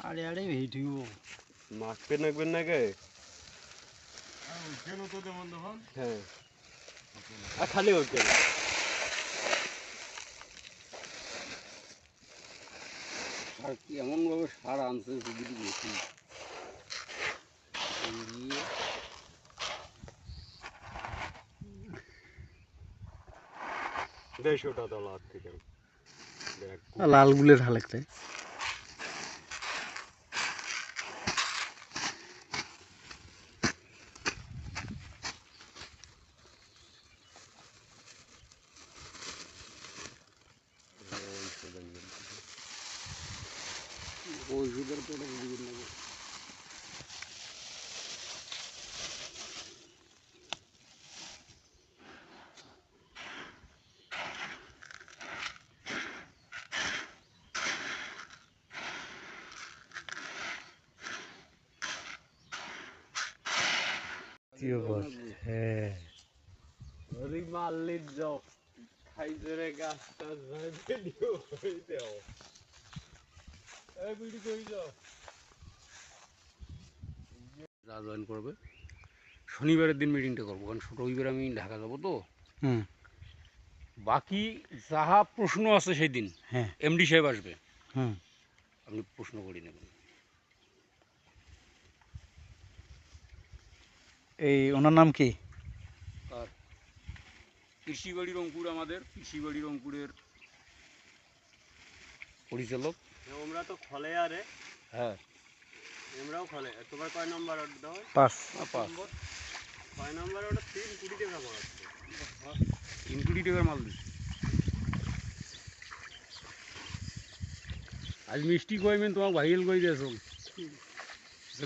আড়ে আড়ে ভেটিও মাছ pen নাকবেন না গে কেন তো তেমন তখন হ্যাঁ আর খালি ওকে আর কি এমন ভাবে সার আনছে সুবিধি বেশি দিয়ে দেড়শোটা তলা থেকে লাল গুলের হালেকতে ওষুধের পেটে বিভিন্ন হ্যাঁ ওই মারলি জব খাইছে রে গাছটা ঝাড়ে দিও হই দেও এই বিড়ি কই যাও যা জয়েন করবে শনিবারের দিন মিটিংটা করবো কারণ রবিবার আমি ঢাকা যাবো তো হুম বাকি যাহা প্রশ্ন আছে সেই দিন হ্যাঁ এমডি সাহেব আসবে হুম আপনি প্রশ্ন করে নেবেন এই ওনার নাম কি আর কৃষিবাড়ি রংপুর আমাদের কৃষিবাড়ি রংপুরের পরিচালক আমরা তো খলে আরে হ্যাঁ আমরাও খলে তোমার কয় নাম্বার অর্ডার দাও 5 পাঁচ কয় নাম্বার অর্ডার 3 কোটি টাকা পড়াচ্ছে 3 কোটি টাকার মাল দিচ্ছে আজ মিষ্টি কইবেন তোমার ভাইয়েল কই দিয়েছ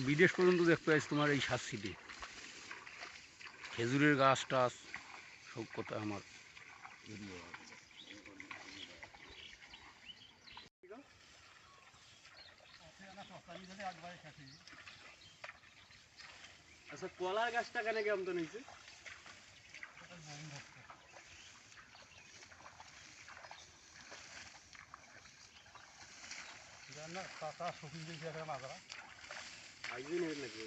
বিদেশ পর্যন্ত দেখতে আজ তোমার এই 7 সিটে খেজুরের গাছ টাছ সব কথা আমার আচ্ছা কলার গাছটা কেন কেমন তো নিচ্ছে টাকা শপিং দিয়েছে একটা মাঝরা আইজে নেই নাকি